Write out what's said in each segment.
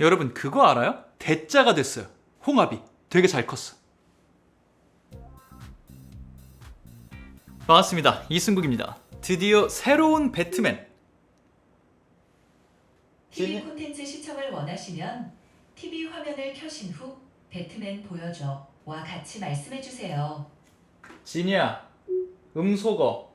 여러분 그거 알아요? 대짜가 됐어요. 홍합이 되게 잘 컸어. 반갑습니다. 이승국입니다. 드디어 새로운 배트맨. TV 콘텐츠 시청을 원하시면 TV 화면을 켜신 후 배트맨 보여줘 와 같이 말씀해주세요. 진이야, 음소거.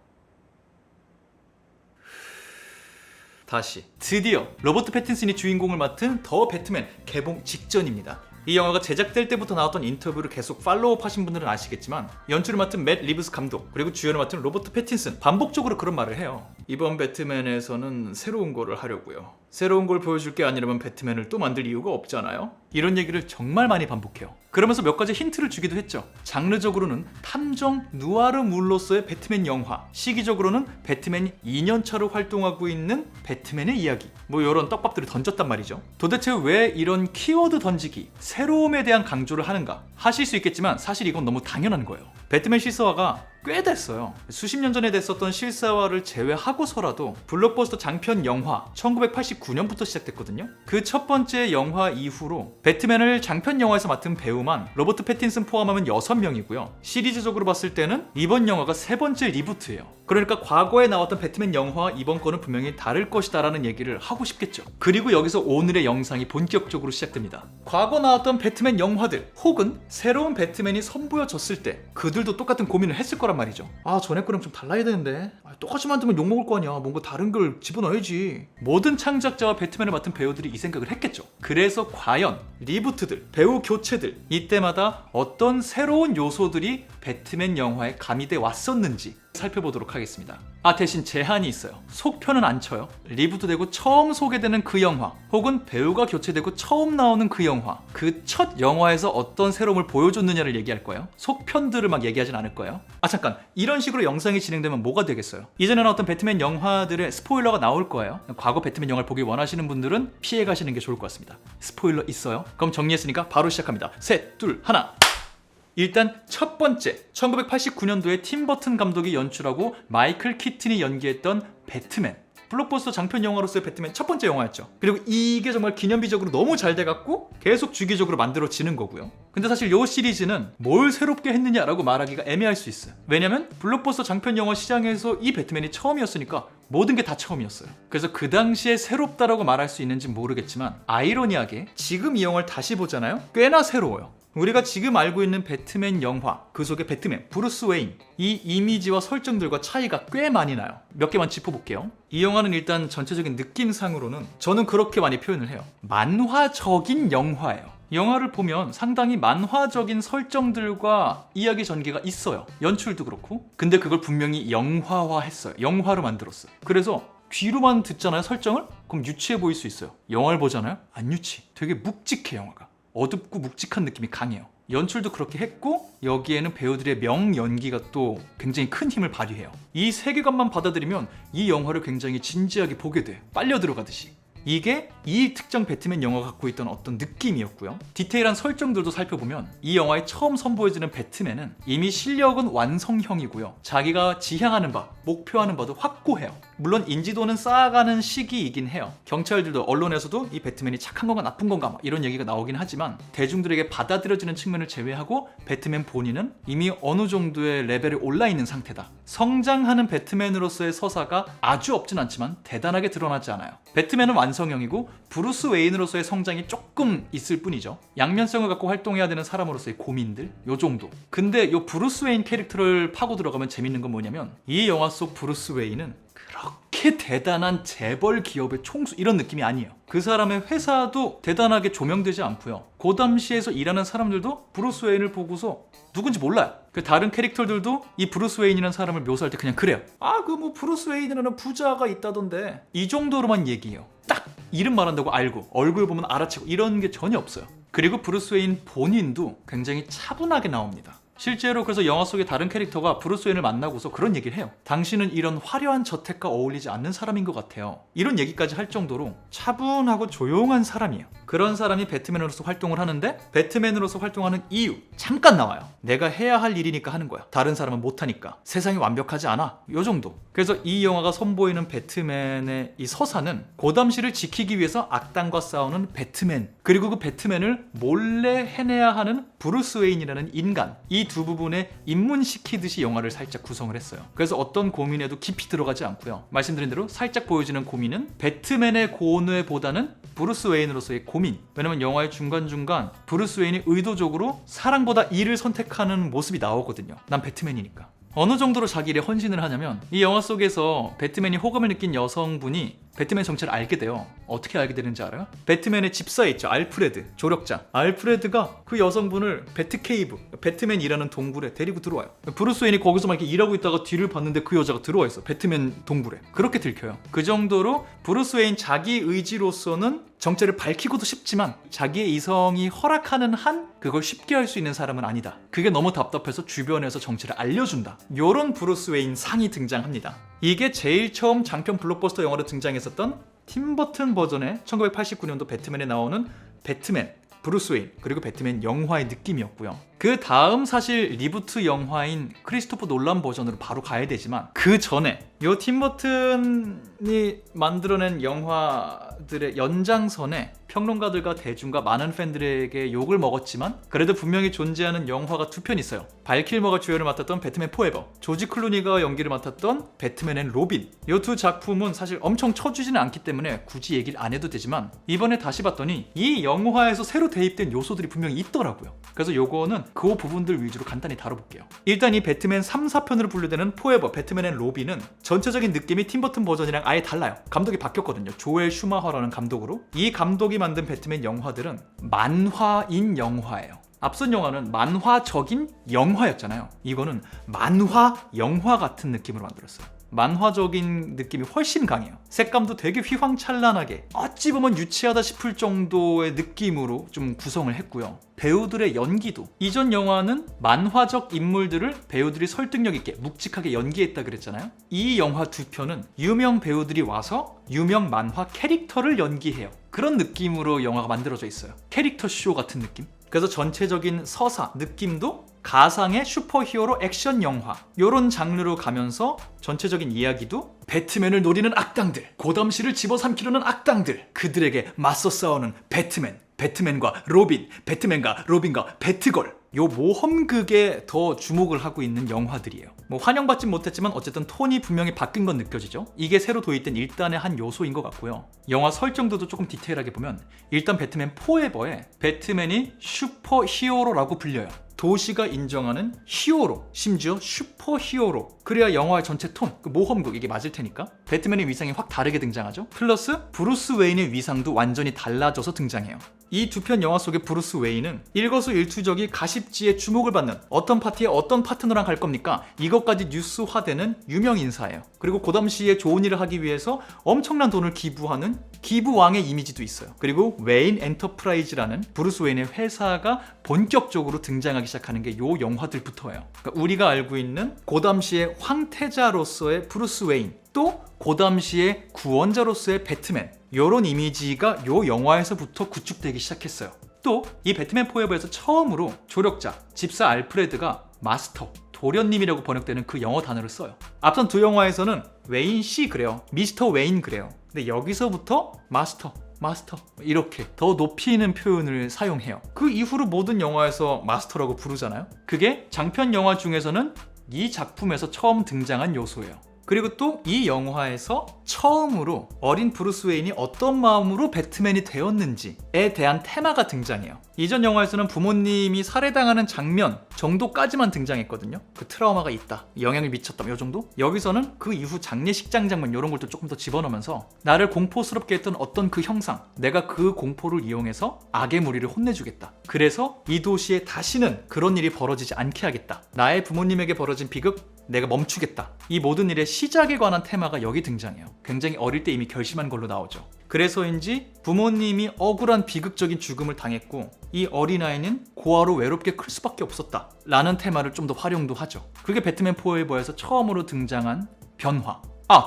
다시 드디어 로버트 패틴슨이 주인공을 맡은 더 배트맨 개봉 직전입니다. 이 영화가 제작될 때부터 나왔던 인터뷰를 계속 팔로우업 하신 분들은 아시겠지만 연출을 맡은 맷 리브스 감독 그리고 주연을 맡은 로버트 패틴슨 반복적으로 그런 말을 해요. 이번 배트맨에서는 새로운 거를 하려고요. 새로운 걸 보여줄 게 아니라면 배트맨을 또 만들 이유가 없잖아요. 이런 얘기를 정말 많이 반복해요. 그러면서 몇 가지 힌트를 주기도 했죠. 장르적으로는 탐정 누아르물로서의 배트맨 영화, 시기적으로는 배트맨이 2년차로 활동하고 있는 배트맨의 이야기, 뭐 이런 떡밥들을 던졌단 말이죠. 도대체 왜 이런 키워드 던지기, 새로움에 대한 강조를 하는가 하실 수 있겠지만 사실 이건 너무 당연한 거예요. 배트맨 실사화가 꽤 됐어요. 수십 년 전에 됐었던 실사화를 제외하고서라도 블록버스터 장편 영화 1989년부터 시작됐거든요. 그 첫 번째 영화 이후로 배트맨을 장편 영화에서 맡은 배우만 로버트 패틴슨 포함하면 6명이고요. 시리즈적으로 봤을 때는 이번 영화가 세 번째 리부트예요. 그러니까 과거에 나왔던 배트맨 영화와 이번 거는 분명히 다를 것이다 라는 얘기를 하고 싶겠죠. 그리고 여기서 오늘의 영상이 본격적으로 시작됩니다. 과거 나왔던 배트맨 영화들 혹은 새로운 배트맨이 선보여졌을 때 그들도 똑같은 고민을 했을 거란 말이죠. 아, 전에 거랑 좀 달라야 되는데 똑같이 만들면 욕먹을 거 아니야. 뭔가 다른 걸 집어넣어야지. 모든 창작자와 배트맨을 맡은 배우들이 이 생각을 했겠죠. 그래서 과연 리부트들, 배우 교체들 이때마다 어떤 새로운 요소들이 배트맨 영화에 가미돼 왔었는지 살펴보도록 하겠습니다. 대신 제한이 있어요. 속편은 안 쳐요. 리부트되고 처음 소개되는 그 영화 혹은 배우가 교체되고 처음 나오는 그 영화, 그 첫 영화에서 어떤 새로움을 보여줬느냐를 얘기할 거예요. 속편들을 막 얘기하진 않을 거예요. 잠깐, 이런 식으로 영상이 진행되면 뭐가 되겠어요? 이전에 나왔던 배트맨 영화들의 스포일러가 나올 거예요. 과거 배트맨 영화를 보기 원하시는 분들은 피해 가시는 게 좋을 것 같습니다. 스포일러 있어요? 그럼 정리했으니까 바로 시작합니다. 셋, 둘, 하나. 일단 첫 번째, 1989년도에 팀 버튼 감독이 연출하고 마이클 키튼이 연기했던 배트맨. 블록버스터 장편 영화로서의 배트맨 첫 번째 영화였죠. 그리고 이게 정말 기념비적으로 너무 잘 돼갖고 계속 주기적으로 만들어지는 거고요. 근데 사실 이 시리즈는 뭘 새롭게 했느냐라고 말하기가 애매할 수 있어요. 왜냐면 블록버스터 장편 영화 시장에서 이 배트맨이 처음이었으니까 모든 게 다 처음이었어요. 그래서 그 당시에 새롭다라고 말할 수 있는지 모르겠지만 아이러니하게 지금 이 영화를 다시 보잖아요? 꽤나 새로워요. 우리가 지금 알고 있는 배트맨 영화, 그 속의 배트맨, 브루스 웨인, 이 이미지와 설정들과 차이가 꽤 많이 나요. 몇 개만 짚어볼게요. 이 영화는 일단 전체적인 느낌상으로는 저는 그렇게 많이 표현을 해요. 만화적인 영화예요. 영화를 보면 상당히 만화적인 설정들과 이야기 전개가 있어요. 연출도 그렇고. 근데 그걸 분명히 영화화했어요. 영화로 만들었어요. 그래서 귀로만 듣잖아요, 설정을? 그럼 유치해 보일 수 있어요. 영화를 보잖아요? 안 유치. 되게 묵직해, 영화가. 어둡고 묵직한 느낌이 강해요. 연출도 그렇게 했고 여기에는 배우들의 명연기가 또 굉장히 큰 힘을 발휘해요. 이 세계관만 받아들이면 이 영화를 굉장히 진지하게 보게 돼. 빨려 들어가듯이. 이게 이 특정 배트맨 영화가 갖고 있던 어떤 느낌이었고요. 디테일한 설정들도 살펴보면 이 영화에 처음 선보여지는 배트맨은 이미 실력은 완성형이고요. 자기가 지향하는 바, 목표하는 바도 확고해요. 물론 인지도는 쌓아가는 시기이긴 해요. 경찰들도 언론에서도 이 배트맨이 착한 건가 나쁜 건가 이런 얘기가 나오긴 하지만 대중들에게 받아들여지는 측면을 제외하고 배트맨 본인은 이미 어느 정도의 레벨에 올라 있는 상태다. 성장하는 배트맨으로서의 서사가 아주 없진 않지만 대단하게 드러나지 않아요. 배트맨은 완성형이고 브루스 웨인으로서의 성장이 조금 있을 뿐이죠. 양면성을 갖고 활동해야 되는 사람으로서의 고민들 요 정도. 근데 요 브루스 웨인 캐릭터를 파고 들어가면 재밌는 건 뭐냐면 이 영화 속 브루스 웨인은 그렇게 대단한 재벌 기업의 총수 이런 느낌이 아니에요. 그 사람의 회사도 대단하게 조명되지 않고요. 그 당시에서 일하는 사람들도 브루스 웨인을 보고서 누군지 몰라요. 그 다른 캐릭터들도 이 브루스 웨인이라는 사람을 묘사할 때 그냥 그래요. 그 뭐 브루스 웨인이라는 부자가 있다던데 이 정도로만 얘기해요. 딱 이름 말한다고 알고 얼굴 보면 알아채고 이런 게 전혀 없어요. 그리고 브루스 웨인 본인도 굉장히 차분하게 나옵니다. 실제로 그래서 영화 속의 다른 캐릭터가 브루스 웨인을 만나고서 그런 얘기를 해요. 당신은 이런 화려한 저택과 어울리지 않는 사람인 것 같아요. 이런 얘기까지 할 정도로 차분하고 조용한 사람이에요. 그런 사람이 배트맨으로서 활동을 하는데 배트맨으로서 활동하는 이유 잠깐 나와요. 내가 해야 할 일이니까 하는 거야. 다른 사람은 못하니까. 세상이 완벽하지 않아. 요 정도. 그래서 이 영화가 선보이는 배트맨의 이 서사는 고담시를 지키기 위해서 악당과 싸우는 배트맨, 그리고 그 배트맨을 몰래 해내야 하는 브루스 웨인이라는 인간, 이 두 부분에 입문시키듯이 영화를 살짝 구성을 했어요. 그래서 어떤 고민에도 깊이 들어가지 않고요. 말씀드린 대로 살짝 보여지는 고민은 배트맨의 고뇌보다는 브루스 웨인으로서의 고민. 왜냐면 영화의 중간중간 브루스 웨인이 의도적으로 사랑보다 일을 선택하는 모습이 나오거든요. 난 배트맨이니까. 어느 정도로 자기 일에 헌신을 하냐면 이 영화 속에서 배트맨이 호감을 느낀 여성분이 배트맨 정체를 알게 돼요. 어떻게 알게 되는지 알아요? 배트맨의 집사에 있죠. 알프레드, 조력자. 알프레드가 그 여성분을 배트케이브, 배트맨 일하는 동굴에 데리고 들어와요. 브루스 웨인이 거기서 막 이렇게 일하고 있다가 뒤를 봤는데 그 여자가 들어와 있어. 배트맨 동굴에. 그렇게 들켜요. 그 정도로 브루스 웨인 자기 의지로서는 정체를 밝히고도 싶지만 자기의 이성이 허락하는 한 그걸 쉽게 할 수 있는 사람은 아니다. 그게 너무 답답해서 주변에서 정체를 알려준다. 요런 브루스 웨인 상이 등장합니다. 이게 제일 처음 장편 블록버스터 영화로 등장했었던 팀 버튼 버전의 1989년도 배트맨에 나오는 배트맨, 브루스 웨인, 그리고 배트맨 영화의 느낌이었고요. 그 다음 사실 리부트 영화인 크리스토퍼 놀란 버전으로 바로 가야 되지만 그 전에 요 팀 버튼이 만들어낸 영화들의 연장선에 평론가들과 대중과 많은 팬들에게 욕을 먹었지만 그래도 분명히 존재하는 영화가 두 편 있어요. 발 킬머가 주연을 맡았던 배트맨 포에버, 조지 클루니가 연기를 맡았던 배트맨 앤 로빈. 이 두 작품은 사실 엄청 쳐주지는 않기 때문에 굳이 얘기를 안 해도 되지만 이번에 다시 봤더니 이 영화에서 새로 대입된 요소들이 분명히 있더라고요. 그래서 요거는 그 부분들 위주로 간단히 다뤄볼게요. 일단 이 배트맨 3, 4편으로 분류되는 포에버, 배트맨 앤 로빈은 전체적인 느낌이 팀버튼 버전이랑 아예 달라요. 감독이 바뀌었거든요. 조엘 슈마허라는 감독으로. 이 감독이 만든 배트맨 영화들은 만화인 영화예요. 앞선 영화는 만화적인 영화였잖아요. 이거는 만화 영화 같은 느낌으로 만들었어요. 만화적인 느낌이 훨씬 강해요. 색감도 되게 휘황찬란하게 어찌 보면 유치하다 싶을 정도의 느낌으로 좀 구성을 했고요. 배우들의 연기도 이전 영화는 만화적 인물들을 배우들이 설득력 있게 묵직하게 연기했다 그랬잖아요. 이 영화 두 편은 유명 배우들이 와서 유명 만화 캐릭터를 연기해요. 그런 느낌으로 영화가 만들어져 있어요. 캐릭터 쇼 같은 느낌? 그래서 전체적인 서사, 느낌도 가상의 슈퍼히어로 액션 영화 요런 장르로 가면서 전체적인 이야기도 배트맨을 노리는 악당들, 고담시를 집어삼키려는 악당들, 그들에게 맞서 싸우는 배트맨, 배트맨과 로빈, 배트맨과 로빈과 배트걸, 요 모험극에 더 주목을 하고 있는 영화들이에요. 뭐 환영받진 못했지만 어쨌든 톤이 분명히 바뀐 건 느껴지죠. 이게 새로 도입된 일단의 한 요소인 것 같고요. 영화 설정도도 조금 디테일하게 보면 일단 배트맨 포에버에 배트맨이 슈퍼히어로라고 불려요. 도시가 인정하는 히어로, 심지어 슈퍼히어로. 그래야 영화의 전체 톤, 그 모험극 이게 맞을 테니까. 배트맨의 위상이 확 다르게 등장하죠. 플러스 브루스 웨인의 위상도 완전히 달라져서 등장해요. 이 두 편 영화 속의 브루스 웨인은 일거수일투족이 가십지에 주목을 받는 어떤 파티에 어떤 파트너랑 갈 겁니까? 이것까지 뉴스화되는 유명 인사예요. 그리고 고담시에 좋은 일을 하기 위해서 엄청난 돈을 기부하는 기부왕의 이미지도 있어요. 그리고 웨인 엔터프라이즈라는 브루스 웨인의 회사가 본격적으로 등장하기 시작하는 게 요 영화들부터예요. 그러니까 우리가 알고 있는 고담시의 황태자로서의 브루스 웨인, 또 고담시의 구원자로서의 배트맨, 요런 이미지가 요 영화에서부터 구축되기 시작했어요. 또 이 배트맨 포에버에서 처음으로 조력자, 집사 알프레드가 마스터, 도련님이라고 번역되는 그 영어 단어를 써요. 앞선 두 영화에서는 웨인 씨 그래요. 미스터 웨인 그래요. 근데 여기서부터 마스터 이렇게 더 높이는 표현을 사용해요. 그 이후로 모든 영화에서 마스터라고 부르잖아요. 그게 장편 영화 중에서는 이 작품에서 처음 등장한 요소예요. 그리고 또 이 영화에서 처음으로 어린 브루스 웨인이 어떤 마음으로 배트맨이 되었는지에 대한 테마가 등장해요. 이전 영화에서는 부모님이 살해당하는 장면 정도까지만 등장했거든요. 그 트라우마가 있다, 영향을 미쳤다, 이 정도? 여기서는 그 이후 장례식장 장면 이런 걸 또 조금 더 집어넣으면서 나를 공포스럽게 했던 어떤 그 형상, 내가 그 공포를 이용해서 악의 무리를 혼내주겠다. 그래서 이 도시에 다시는 그런 일이 벌어지지 않게 하겠다. 나의 부모님에게 벌어진 비극 내가 멈추겠다. 이 모든 일의 시작에 관한 테마가 여기 등장해요. 굉장히 어릴 때 이미 결심한 걸로 나오죠. 그래서인지 부모님이 억울한 비극적인 죽음을 당했고 이 어린아이는 고아로 외롭게 클 수밖에 없었다 라는 테마를 좀 더 활용도 하죠. 그게 배트맨 포에버에서 처음으로 등장한 변화.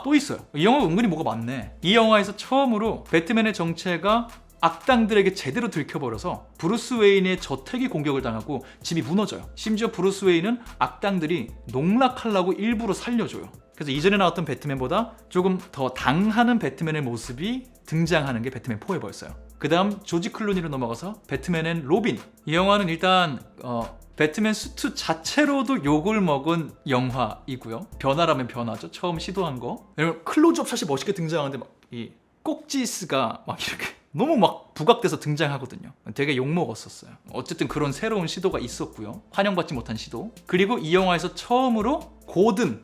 또 있어요. 이 영화 은근히 뭐가 많네. 이 영화에서 처음으로 배트맨의 정체가 악당들에게 제대로 들켜버려서 브루스 웨인의 저택이 공격을 당하고 집이 무너져요. 심지어 브루스 웨인은 악당들이 농락하려고 일부러 살려줘요. 그래서 이전에 나왔던 배트맨보다 조금 더 당하는 배트맨의 모습이 등장하는 게 배트맨 포에버였어요. 그 다음 조지 클루니로 넘어가서 배트맨 앤 로빈. 이 영화는 일단 배트맨 수트 자체로도 욕을 먹은 영화이고요. 변화라면 변화죠. 처음 시도한 거. 왜냐면 클로즈업 샷이 멋있게 등장하는데 막 이 꼭지스가 막 이렇게 너무 막 부각돼서 등장하거든요. 되게 욕먹었었어요. 어쨌든 그런 새로운 시도가 있었고요. 환영받지 못한 시도. 그리고 이 영화에서 처음으로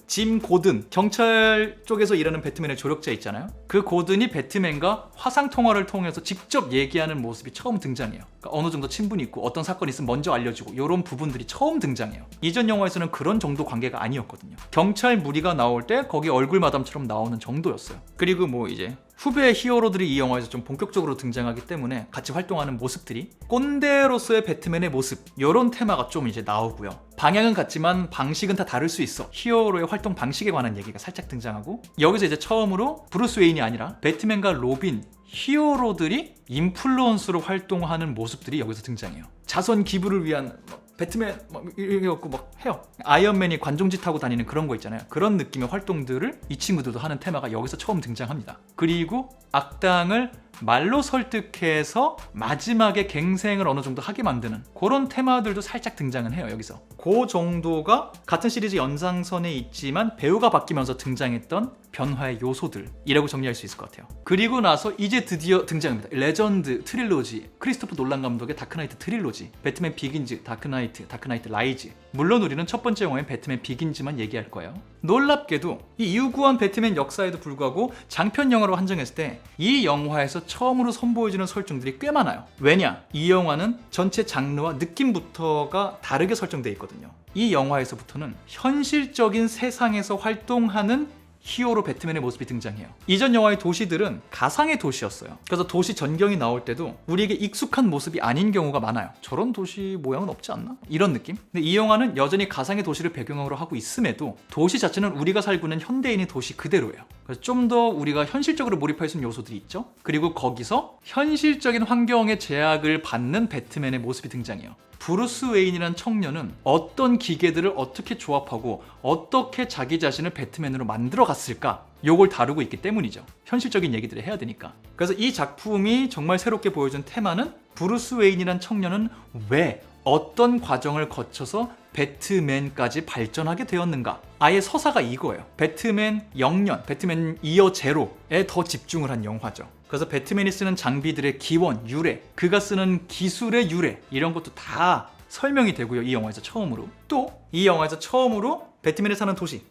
짐 고든, 경찰 쪽에서 일하는 배트맨의 조력자 있잖아요. 그 고든이 배트맨과 화상통화를 통해서 직접 얘기하는 모습이 처음 등장해요. 그러니까 어느 정도 친분이 있고 어떤 사건이 있으면 먼저 알려주고 이런 부분들이 처음 등장해요. 이전 영화에서는 그런 정도 관계가 아니었거든요. 경찰 무리가 나올 때 거기 얼굴 마담처럼 나오는 정도였어요. 그리고 뭐 이제 후배 히어로들이 이 영화에서 좀 본격적으로 등장하기 때문에 같이 활동하는 모습들이 꼰대로서의 배트맨의 모습, 이런 테마가 좀 이제 나오고요. 방향은 같지만 방식은 다 다를 수 있어. 히어로의 활동 방식에 관한 얘기가 살짝 등장하고, 여기서 이제 처음으로 브루스 웨인이 아니라 배트맨과 로빈, 히어로들이 인플루언서로 활동하는 모습들이 여기서 등장해요. 자선 기부를 위한 배트맨 이렇게 갖고 막 해요. 아이언맨이 관종짓 하고 다니는 그런 거 있잖아요. 그런 느낌의 활동들을 이 친구들도 하는 테마가 여기서 처음 등장합니다. 그리고 악당을 말로 설득해서 마지막에 갱생을 어느 정도 하게 만드는 그런 테마들도 살짝 등장은 해요. 여기서 그 정도가 같은 시리즈 연장선에 있지만 배우가 바뀌면서 등장했던 변화의 요소들이라고 정리할 수 있을 것 같아요. 그리고 나서 이제 드디어 등장합니다. 레전드 트릴로지, 크리스토퍼 놀란 감독의 다크나이트 트릴로지, 배트맨 비긴즈, 다크나이트 라이즈. 물론 우리는 첫 번째 영화인 배트맨 비긴즈만 얘기할 거예요. 놀랍게도 이 유구한 배트맨 역사에도 불구하고 장편 영화로 한정했을 때 이 영화에서 처음으로 선보여지는 설정들이 꽤 많아요. 왜냐? 이 영화는 전체 장르와 느낌부터가 다르게 설정되어 있거든요. 이 영화에서부터는 현실적인 세상에서 활동하는 히어로 배트맨의 모습이 등장해요. 이전 영화의 도시들은 가상의 도시였어요. 그래서 도시 전경이 나올 때도 우리에게 익숙한 모습이 아닌 경우가 많아요. 저런 도시 모양은 없지 않나? 이런 느낌? 근데 이 영화는 여전히 가상의 도시를 배경으로 하고 있음에도 도시 자체는 우리가 살고 있는 현대인의 도시 그대로예요. 그래서 좀 더 우리가 현실적으로 몰입할 수 있는 요소들이 있죠. 그리고 거기서 현실적인 환경의 제약을 받는 배트맨의 모습이 등장해요. 브루스 웨인이란 청년은 어떤 기계들을 어떻게 조합하고 어떻게 자기 자신을 배트맨으로 만들어 갔을까? 요걸 다루고 있기 때문이죠. 현실적인 얘기들을 해야 되니까. 그래서 이 작품이 정말 새롭게 보여준 테마는 브루스 웨인이란 청년은 왜 어떤 과정을 거쳐서 배트맨까지 발전하게 되었는가? 아예 서사가 이거예요. 배트맨 0년, 배트맨 이어 제로에 더 집중을 한 영화죠. 그래서 배트맨이 쓰는 장비들의 기원, 유래, 그가 쓰는 기술의 유래, 이런 것도 다 설명이 되고요. 이 영화에서 처음으로. 또 이 영화에서 처음으로 배트맨이 사는 도시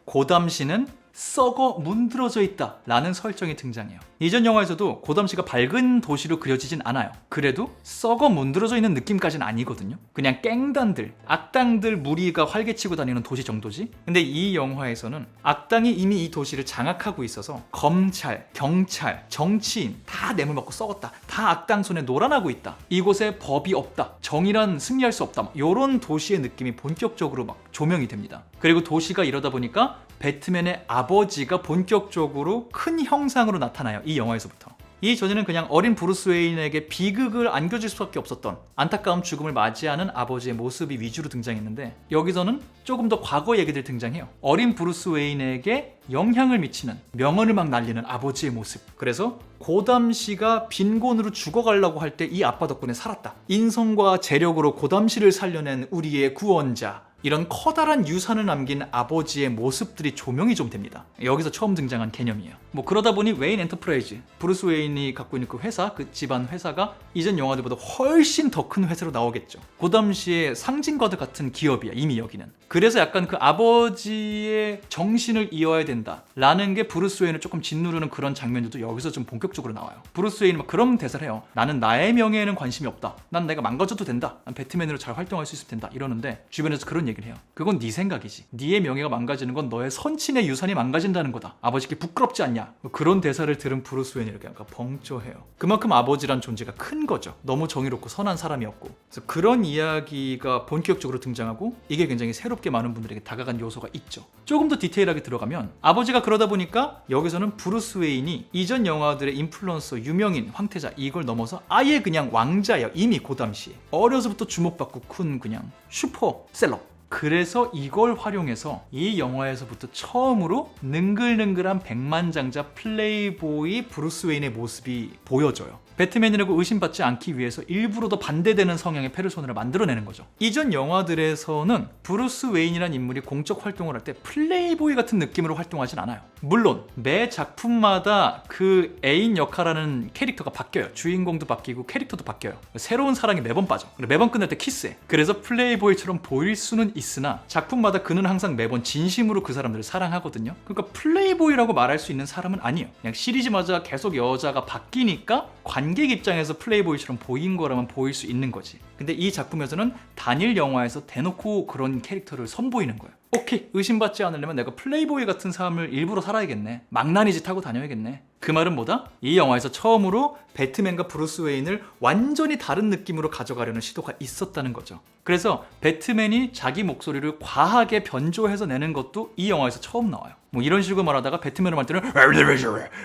고담시는 썩어 문드러져 있다 라는 설정이 등장해요. 이전 영화에서도 고담시가 밝은 도시로 그려지진 않아요. 그래도 썩어 문드러져 있는 느낌까지는 아니거든요. 그냥 깽단들, 악당들 무리가 활개치고 다니는 도시 정도지. 근데 이 영화에서는 악당이 이미 이 도시를 장악하고 있어서 검찰, 경찰, 정치인 다 뇌물받고 썩었다. 다 악당 손에 놀아나고 있다. 이곳에 법이 없다. 정의란 승리할 수 없다. 이런 도시의 느낌이 본격적으로 막 조명이 됩니다. 그리고 도시가 이러다 보니까 배트맨의 아버지가 본격적으로 큰 형상으로 나타나요. 이 영화에서부터. 이전에는 그냥 어린 브루스 웨인에게 비극을 안겨줄 수밖에 없었던 안타까운 죽음을 맞이하는 아버지의 모습이 위주로 등장했는데, 여기서는 조금 더 과거 얘기들 등장해요. 어린 브루스 웨인에게 영향을 미치는, 명언을 막 날리는 아버지의 모습. 그래서 고담시가 빈곤으로 죽어가려고 할 때 이 아빠 덕분에 살았다. 인성과 재력으로 고담시를 살려낸 우리의 구원자. 이런 커다란 유산을 남긴 아버지의 모습들이 조명이 좀 됩니다. 여기서 처음 등장한 개념이에요. 뭐 그러다 보니 웨인 엔터프라이즈, 브루스 웨인이 갖고 있는 그 회사, 그 집안 회사가 이전 영화들보다 훨씬 더 큰 회사로 나오겠죠. 그 당시에 상징과도 같은 기업이야, 이미 여기는. 그래서 약간 그 아버지의 정신을 이어야 된다라는 게 브루스 웨인을 조금 짓누르는 그런 장면들도 여기서 좀 본격적으로 나와요. 브루스 웨인이 막 그런 대사를 해요. 나는 나의 명예에는 관심이 없다. 난 내가 망가져도 된다. 난 배트맨으로 잘 활동할 수 있으면 된다. 이러는데 주변에서 그런 얘기를 해요. 그건 네 생각이지. 네의 명예가 망가지는 건 너의 선친의 유산이 망가진다는 거다. 아버지께 부끄럽지 않냐. 그런 대사를 들은 브루스 웨인이 이렇게 약간 벙쪄해요. 그만큼 아버지란 존재가 큰 거죠. 너무 정의롭고 선한 사람이었고. 그래서 그런 이야기가 본격적으로 등장하고 이게 굉장히 새롭게 많은 분들에게 다가간 요소가 있죠. 조금 더 디테일하게 들어가면 아버지가 그러다 보니까 여기서는 브루스 웨인이 이전 영화들의 인플루언서, 유명인, 황태자 이걸 넘어서 아예 그냥 왕자예요. 이미 그 당시에. 어려서부터 주목받고 큰 그냥 슈퍼셀럽. 그래서 이걸 활용해서 이 영화에서부터 처음으로 능글능글한 백만장자 플레이보이 브루스 웨인의 모습이 보여져요. 배트맨이라고 의심받지 않기 위해서 일부러 더 반대되는 성향의 페르소나를 만들어내는 거죠. 이전 영화들에서는 브루스 웨인이라는 인물이 공적 활동을 할 때 플레이보이 같은 느낌으로 활동하진 않아요. 물론 매 작품마다 그 애인 역할하는 캐릭터가 바뀌어요. 주인공도 바뀌고 캐릭터도 바뀌어요. 새로운 사랑이 매번 빠져. 매번 끝날 때 키스해. 그래서 플레이보이처럼 보일 수는 있으나 작품마다 그는 항상 매번 진심으로 그 사람들을 사랑하거든요. 그러니까 플레이보이라고 말할 수 있는 사람은 아니에요. 그냥 시리즈마다 계속 여자가 바뀌니까 관객 입장에서 플레이보이처럼 보인 거라면 보일 수 있는 거지. 근데 이 작품에서는 단일 영화에서 대놓고 그런 캐릭터를 선보이는 거예요. 오케이, 의심받지 않으려면 내가 플레이보이 같은 삶을 일부러 살아야겠네. 망나니 짓 하고 다녀야겠네. 그 말은 뭐다? 이 영화에서 처음으로 배트맨과 브루스 웨인을 완전히 다른 느낌으로 가져가려는 시도가 있었다는 거죠. 그래서 배트맨이 자기 목소리를 과하게 변조해서 내는 것도 이 영화에서 처음 나와요. 뭐 이런 식으로 말하다가 배트맨을 말 때는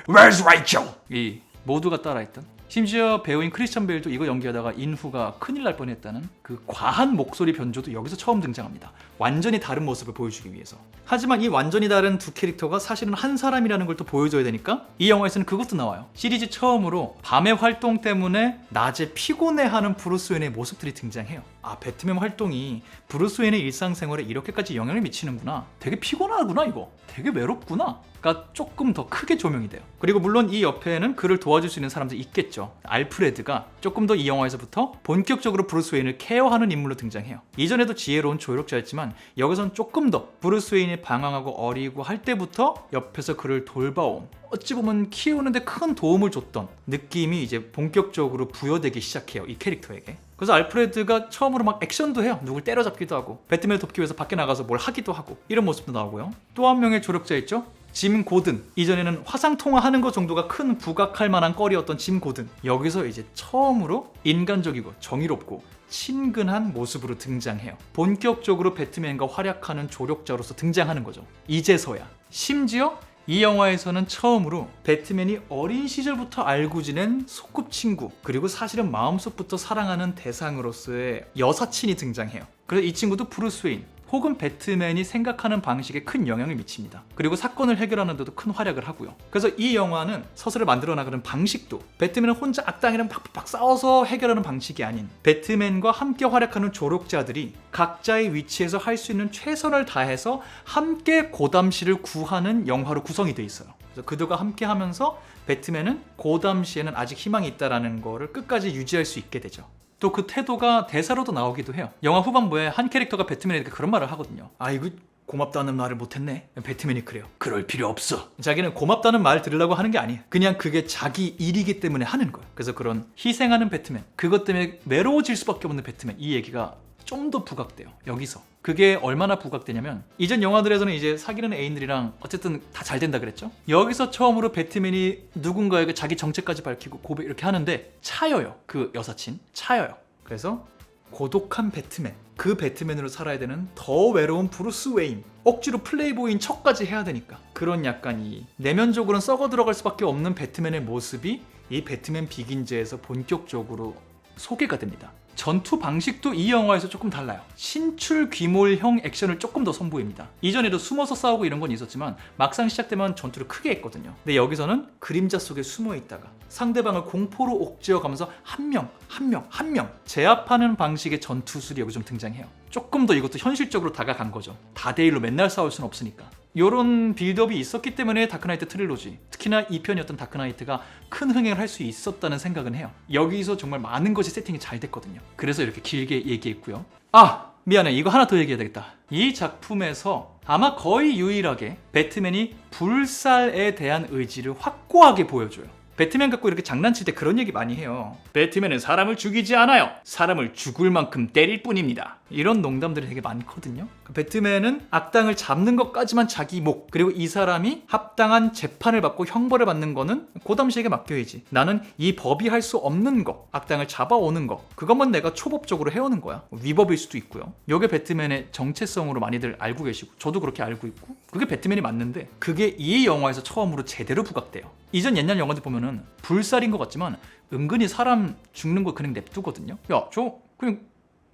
Where's Rachel? 이 모두가 따라했던, 심지어 배우인 크리스찬 베일도 이거 연기하다가 인후가 큰일 날 뻔했다는 그 과한 목소리 변조도 여기서 처음 등장합니다. 완전히 다른 모습을 보여주기 위해서. 하지만 이 완전히 다른 두 캐릭터가 사실은 한 사람이라는 걸 또 보여줘야 되니까 이 영화에서는 그것도 나와요. 시리즈 처음으로 밤의 활동 때문에 낮에 피곤해하는 브루스 웨인의 모습들이 등장해요. 아, 배트맨 활동이 브루스 웨인의 일상생활에 이렇게까지 영향을 미치는구나. 되게 피곤하구나 이거. 되게 외롭구나. 가 조금 더 크게 조명이 돼요. 그리고 물론 이 옆에는 그를 도와줄 수 있는 사람도 있겠죠. 알프레드가 조금 더 이 영화에서부터 본격적으로 브루스 웨인을 케어하는 인물로 등장해요. 이전에도 지혜로운 조력자였지만 여기선 조금 더 브루스 웨인이 방황하고 어리고 할 때부터 옆에서 그를 돌봐온, 어찌 보면 키우는데 큰 도움을 줬던 느낌이 이제 본격적으로 부여되기 시작해요. 이 캐릭터에게. 그래서 알프레드가 처음으로 막 액션도 해요. 누굴 때려잡기도 하고 배트맨을 돕기 위해서 밖에 나가서 뭘 하기도 하고 이런 모습도 나오고요. 또 한 명의 조력자 있죠? 짐 고든. 이전에는 화상통화하는 것 정도가 큰 부각할 만한 거리였던 짐 고든. 여기서 이제 처음으로 인간적이고 정의롭고 친근한 모습으로 등장해요. 본격적으로 배트맨과 활약하는 조력자로서 등장하는 거죠. 이제서야. 심지어 이 영화에서는 처음으로 배트맨이 어린 시절부터 알고 지낸 소꿉친구, 그리고 사실은 마음속부터 사랑하는 대상으로서의 여사친이 등장해요. 그래서 이 친구도 브루스 웨인 혹은 배트맨이 생각하는 방식에 큰 영향을 미칩니다. 그리고 사건을 해결하는 데도 큰 활약을 하고요. 그래서 이 영화는 서술을 만들어 나가는 방식도 배트맨은 혼자 악당이랑 팍팍 싸워서 해결하는 방식이 아닌, 배트맨과 함께 활약하는 조력자들이 각자의 위치에서 할 수 있는 최선을 다해서 함께 고담시를 구하는 영화로 구성이 돼 있어요. 그래서 그들과 함께 하면서 배트맨은 고담시에는 아직 희망이 있다는 거를 끝까지 유지할 수 있게 되죠. 또 그 태도가 대사로도 나오기도 해요. 영화 후반부에 한 캐릭터가 배트맨에게 그런 말을 하거든요. 아, 이거 고맙다는 말을 못했네. 배트맨이 그래요. 그럴 필요 없어. 자기는 고맙다는 말 들으려고 하는 게 아니에요. 그냥 그게 자기 일이기 때문에 하는 거예요. 그래서 그런 희생하는 배트맨, 그것 때문에 외로워질 수밖에 없는 배트맨, 이 얘기가 좀 더 부각돼요. 여기서. 그게 얼마나 부각되냐면 이전 영화들에서는 이제 사귀는 애인들이랑 어쨌든 다 잘 된다 그랬죠. 여기서 처음으로 배트맨이 누군가에게 자기 정체까지 밝히고 고백 이렇게 하는데 차여요. 그 여사친 차여요. 그래서 고독한 배트맨, 그 배트맨으로 살아야 되는 더 외로운 브루스 웨인, 억지로 플레이보이인 척까지 해야 되니까 그런 약간 이 내면적으로는 썩어 들어갈 수밖에 없는 배트맨의 모습이 이 배트맨 비긴즈에서 본격적으로 소개가 됩니다. 전투 방식도 이 영화에서 조금 달라요. 신출 귀몰형 액션을 조금 더 선보입니다. 이전에도 숨어서 싸우고 이런 건 있었지만 막상 시작되면 전투를 크게 했거든요. 근데 여기서는 그림자 속에 숨어 있다가 상대방을 공포로 옥죄어가면서 한 명 제압하는 방식의 전투술이 여기 좀 등장해요. 조금 더 이것도 현실적으로 다가간 거죠. 다대일로 맨날 싸울 수는 없으니까. 이런 빌드업이 있었기 때문에 다크나이트 트릴로지, 특히나 2편이었던 다크나이트가 큰 흥행을 할 수 있었다는 생각은 해요. 여기서 정말 많은 것이 세팅이 잘 됐거든요. 그래서 이렇게 길게 얘기했고요. 아! 미안해, 이거 하나 더 얘기해야 되겠다. 이 작품에서 아마 거의 유일하게 배트맨이 불살에 대한 의지를 확고하게 보여줘요. 배트맨 갖고 이렇게 장난칠 때 그런 얘기 많이 해요. 배트맨은 사람을 죽이지 않아요. 사람을 죽을 만큼 때릴 뿐입니다. 이런 농담들이 되게 많거든요. 배트맨은 악당을 잡는 것까지만 자기 목, 그리고 이 사람이 합당한 재판을 받고 형벌을 받는 거는 고담시에게 맡겨야지. 나는 이 법이 할 수 없는 거, 악당을 잡아오는 거, 그것만 내가 초법적으로 해오는 거야. 위법일 수도 있고요. 이게 배트맨의 정체성으로 많이들 알고 계시고 저도 그렇게 알고 있고 그게 배트맨이 맞는데 그게 이 영화에서 처음으로 제대로 부각돼요. 이전 옛날 영화들 보면은 불살인 것 같지만 은근히 사람 죽는 거 그냥 냅두거든요. 야, 저 그냥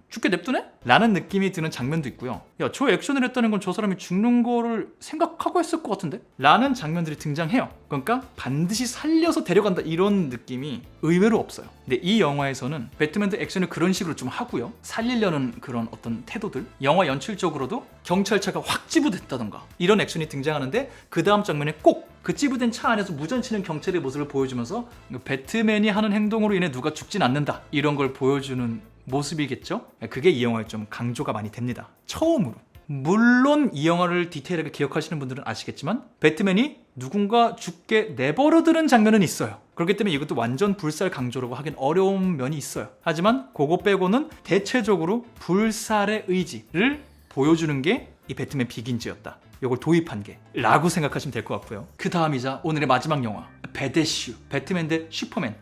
죽게 냅두네? 라는 느낌이 드는 장면도 있고요. 야, 저 액션을 했다는 건 저 사람이 죽는 거를 생각하고 했을 것 같은데? 라는 장면들이 등장해요. 그러니까 반드시 살려서 데려간다 이런 느낌이 의외로 없어요. 근데 이 영화에서는 배트맨도 액션을 그런 식으로 좀 하고요. 살리려는 그런 어떤 태도들, 영화 연출적으로도 경찰차가 확 찌부됐다던가 이런 액션이 등장하는데 그 다음 장면에 꼭 그 찌부된 차 안에서 무전치는 경찰의 모습을 보여주면서 배트맨이 하는 행동으로 인해 누가 죽진 않는다 이런 걸 보여주는 모습이겠죠? 그게 이 영화에 좀 강조가 많이 됩니다. 처음으로. 물론 이 영화를 디테일하게 기억하시는 분들은 아시겠지만 배트맨이 누군가 죽게 내버려두는 장면은 있어요. 그렇기 때문에 이것도 완전 불살 강조라고 하긴 어려운 면이 있어요. 하지만 그거 빼고는 대체적으로 불살의 의지를 보여주는 게 이 배트맨 비긴즈였다. 이걸 도입한 게 라고 생각하시면 될 것 같고요. 그 다음이자 오늘의 마지막 영화 배대슈, 배트맨 대 슈퍼맨.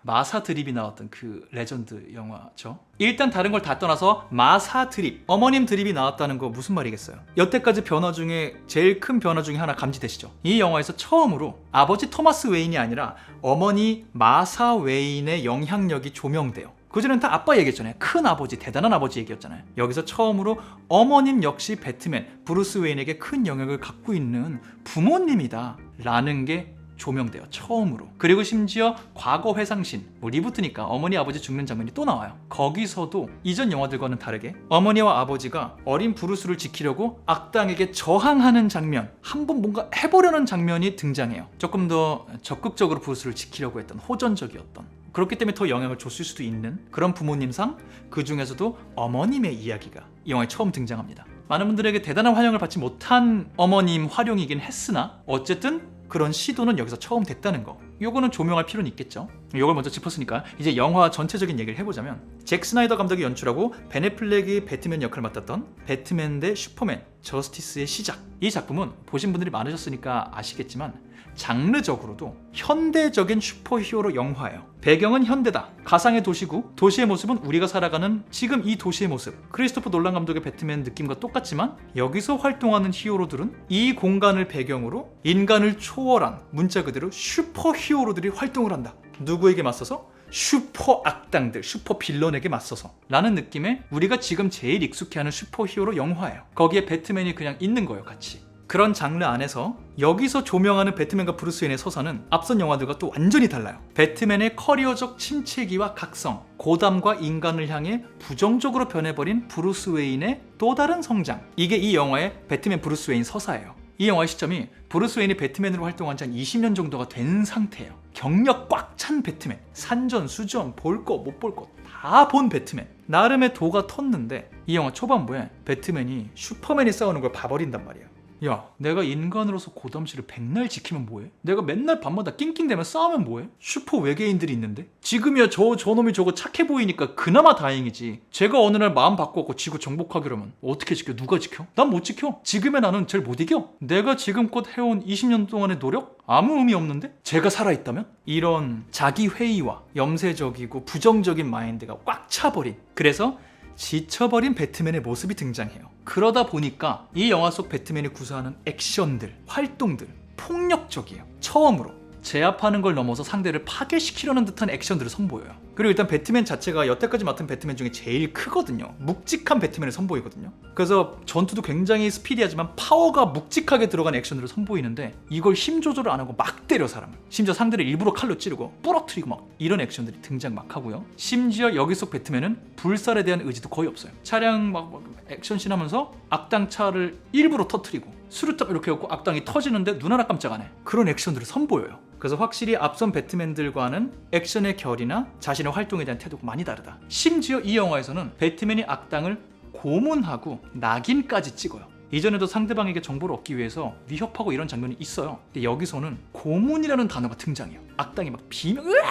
마사 드립이 나왔던 그 레전드 영화죠. 일단 다른 걸 다 떠나서 마사 드립, 어머님 드립이 나왔다는 거 무슨 말이겠어요. 여태까지 변화 중에 제일 큰 변화 중에 하나 감지되시죠. 이 영화에서 처음으로 아버지 토마스 웨인이 아니라 어머니 마사 웨인의 영향력이 조명돼요. 그전에는 다 아빠 얘기했잖아요. 큰 아버지, 대단한 아버지 얘기였잖아요. 여기서 처음으로 어머님 역시 배트맨, 브루스 웨인에게 큰 영향을 갖고 있는 부모님이다 라는 게 조명돼요. 처음으로. 그리고 심지어 과거 회상신, 리부트니까 어머니 아버지 죽는 장면이 또 나와요. 거기서도 이전 영화들과는 다르게 어머니와 아버지가 어린 브루스를 지키려고 악당에게 저항하는 장면, 한번 뭔가 해보려는 장면이 등장해요. 조금 더 적극적으로 브루스를 지키려고 했던, 호전적이었던, 그렇기 때문에 더 영향을 줬을 수도 있는 그런 부모님상, 그 중에서도 어머님의 이야기가 이 영화에 처음 등장합니다. 많은 분들에게 대단한 환영을 받지 못한 어머님 활용이긴 했으나 어쨌든 그런 시도는 여기서 처음 됐다는 거, 요거는 조명할 필요는 있겠죠. 요걸 먼저 짚었으니까 이제 영화 전체적인 얘기를 해보자면, 잭 스나이더 감독이 연출하고 벤 애플렉이 배트맨 역할을 맡았던 배트맨 대 슈퍼맨 저스티스의 시작, 이 작품은 보신 분들이 많으셨으니까 아시겠지만 장르적으로도 현대적인 슈퍼히어로 영화예요. 배경은 현대다. 가상의 도시고 도시의 모습은 우리가 살아가는 지금 이 도시의 모습. 크리스토퍼 놀란 감독의 배트맨 느낌과 똑같지만 여기서 활동하는 히어로들은 이 공간을 배경으로 인간을 초월한, 문자 그대로 슈퍼히어로들이 활동을 한다. 누구에게 맞서서? 슈퍼 악당들, 슈퍼 빌런에게 맞서서 라는 느낌의, 우리가 지금 제일 익숙해하는 슈퍼히어로 영화예요. 거기에 배트맨이 그냥 있는 거예요, 같이. 그런 장르 안에서 여기서 조명하는 배트맨과 브루스 웨인의 서사는 앞선 영화들과 또 완전히 달라요. 배트맨의 커리어적 침체기와 각성, 고담과 인간을 향해 부정적으로 변해버린 브루스 웨인의 또 다른 성장, 이게 이 영화의 배트맨 브루스 웨인 서사예요. 이 영화의 시점이 브루스 웨인이 배트맨으로 활동한 지 한 20년 정도가 된 상태예요. 경력 꽉 찬 배트맨, 산전, 수전, 볼 거, 못 볼 거 다 본 배트맨. 나름의 도가 텄는데 이 영화 초반부에 배트맨이 슈퍼맨이 싸우는 걸 봐버린단 말이에요. 야, 내가 인간으로서 고담시를 백날 지키면 뭐해? 내가 맨날 밤마다 낑낑대면 싸우면 뭐해? 슈퍼 외계인들이 있는데? 지금이야 저놈이 저거 착해 보이니까 그나마 다행이지. 제가 어느 날 마음 바꿔갖고 지구 정복하기로면 어떻게 지켜? 누가 지켜? 난 못 지켜. 지금의 나는 쟤를 못 이겨. 내가 지금껏 해온 20년 동안의 노력? 아무 의미 없는데? 제가 살아있다면? 이런 자기 회의와 염세적이고 부정적인 마인드가 꽉 차버린, 그래서 지쳐버린 배트맨의 모습이 등장해요. 그러다 보니까 이 영화 속 배트맨이 구사하는 액션들, 활동들 폭력적이에요. 처음으로 제압하는 걸 넘어서 상대를 파괴시키려는 듯한 액션들을 선보여요. 그리고 일단 배트맨 자체가 여태까지 맡은 배트맨 중에 제일 크거든요. 묵직한 배트맨을 선보이거든요. 그래서 전투도 굉장히 스피디하지만 파워가 묵직하게 들어간 액션들을 선보이는데 이걸 힘 조절을 안 하고 막 때려, 사람을. 심지어 상대를 일부러 칼로 찌르고 부러뜨리고 막 이런 액션들이 등장 막 하고요. 심지어 여기 속 배트맨은 불살에 대한 의지도 거의 없어요. 차량 막 액션씬 하면서 악당 차를 일부러 터뜨리고 수류탄 이렇게 해갖고 악당이 터지는데 눈 하나 깜짝 안 해. 그런 액션들을 선보여요. 그래서 확실히 앞선 배트맨들과는 액션의 결이나 자신의 활동에 대한 태도가 많이 다르다. 심지어 이 영화에서는 배트맨이 악당을 고문하고 낙인까지 찍어요. 이전에도 상대방에게 정보를 얻기 위해서 위협하고 이런 장면이 있어요. 근데 여기서는 고문이라는 단어가 등장해요. 악당이 막 비명 으아!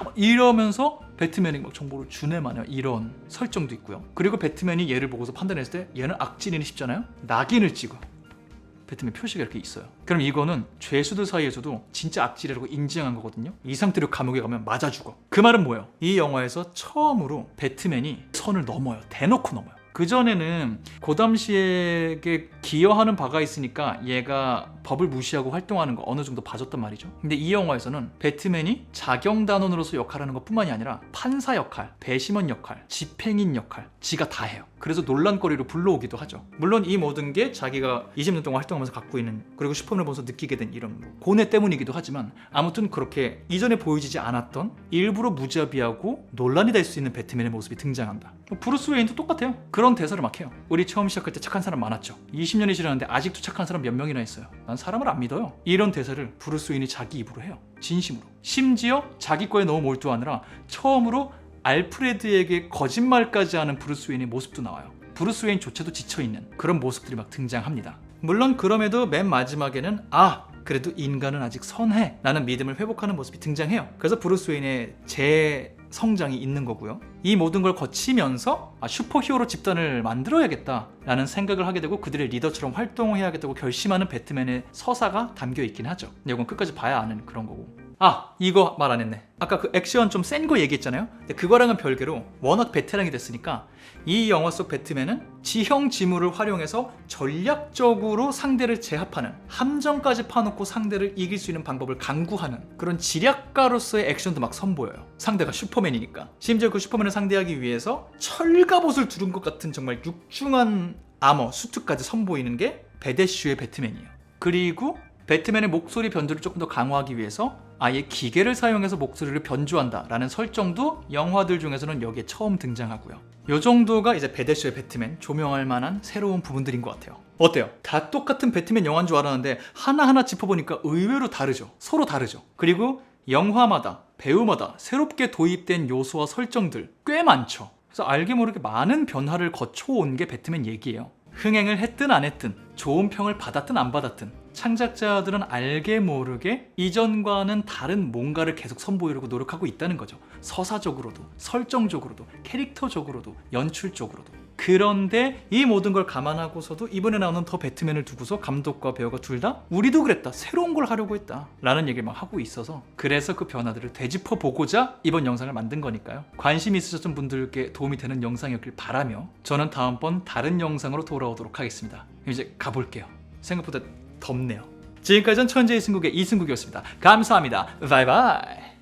막 이러면서 배트맨이 막 정보를 주네 마네 이런 설정도 있고요. 그리고 배트맨이 얘를 보고서 판단했을 때 얘는 악질이니 싶잖아요. 낙인을 찍어. 배트맨 표시가 이렇게 있어요. 그럼 이거는 죄수들 사이에서도 진짜 악질이라고 인정한 거거든요. 이 상태로 감옥에 가면 맞아 죽어. 그 말은 뭐예요? 이 영화에서 처음으로 배트맨이 선을 넘어요. 대놓고 넘어요. 그전에는 고담시에게 기여하는 바가 있으니까 얘가 법을 무시하고 활동하는 거 어느 정도 봐줬단 말이죠. 근데 이 영화에서는 배트맨이 자경단원으로서 역할하는 것뿐만이 아니라 판사 역할, 배심원 역할, 집행인 역할 지가 다 해요. 그래서 논란거리로 불러오기도 하죠. 물론 이 모든 게 자기가 20년 동안 활동하면서 갖고 있는, 그리고 슈퍼맨을 보면서 느끼게 된 이런 고뇌 때문이기도 하지만, 아무튼 그렇게 이전에 보여지지 않았던 일부러 무자비하고 논란이 될 수 있는 배트맨의 모습이 등장한다. 브루스 웨인도 똑같아요. 그런 대사를 막 해요. 우리 처음 시작할 때 착한 사람 많았죠. 20년이 지났는데 아직도 착한 사람 몇 명이나 있어요. 난 사람을 안 믿어요. 이런 대사를 브루스 웨인이 자기 입으로 해요. 진심으로. 심지어 자기 거에 너무 몰두하느라 처음으로 알프레드에게 거짓말까지 하는 브루스 웨인의 모습도 나와요. 브루스 웨인조차도 지쳐있는 그런 모습들이 막 등장합니다. 물론 그럼에도 맨 마지막에는 그래도 인간은 아직 선해 라는 믿음을 회복하는 모습이 등장해요. 그래서 브루스 웨인의 재성장이 있는 거고요. 이 모든 걸 거치면서 슈퍼히어로 집단을 만들어야겠다 라는 생각을 하게 되고 그들의 리더처럼 활동해야겠다고 결심하는 배트맨의 서사가 담겨 있긴 하죠. 근데 이건 끝까지 봐야 아는 그런 거고. 이거 말 안 했네. 아까 그 액션 좀 센 거 얘기했잖아요. 근데 그거랑은 별개로 워낙 베테랑이 됐으니까 이 영화 속 배트맨은 지형 지물을 활용해서 전략적으로 상대를 제압하는, 함정까지 파놓고 상대를 이길 수 있는 방법을 강구하는 그런 지략가로서의 액션도 막 선보여요. 상대가 슈퍼맨이니까. 심지어 그 슈퍼맨을 상대하기 위해서 철갑옷을 두른 것 같은 정말 육중한 아머, 수트까지 선보이는 게 베데슈의 배트맨이에요. 그리고 배트맨의 목소리 변조를 조금 더 강화하기 위해서 아예 기계를 사용해서 목소리를 변조한다라는 설정도 영화들 중에서는 여기에 처음 등장하고요. 이 정도가 이제 베데슈의 배트맨 조명할 만한 새로운 부분들인 것 같아요. 어때요? 다 똑같은 배트맨 영화인 줄 알았는데 하나하나 짚어보니까 의외로 다르죠. 서로 다르죠. 그리고 영화마다 배우마다 새롭게 도입된 요소와 설정들 꽤 많죠. 그래서 알게 모르게 많은 변화를 거쳐온 게 배트맨 얘기예요. 흥행을 했든 안 했든, 좋은 평을 받았든 안 받았든 창작자들은 알게 모르게 이전과는 다른 뭔가를 계속 선보이려고 노력하고 있다는 거죠. 서사적으로도, 설정적으로도, 캐릭터적으로도, 연출적으로도. 그런데 이 모든 걸 감안하고서도 이번에 나오는 더 배트맨을 두고서 감독과 배우가 둘 다 우리도 그랬다, 새로운 걸 하려고 했다 라는 얘기를 막 하고 있어서, 그래서 그 변화들을 되짚어보고자 이번 영상을 만든 거니까요. 관심 있으셨던 분들께 도움이 되는 영상이었길 바라며 저는 다음번 다른 영상으로 돌아오도록 하겠습니다. 이제 가볼게요. 생각보다 덥네요. 지금까지 전 천재의 승국의 이승국이었습니다. 감사합니다. 바이바이.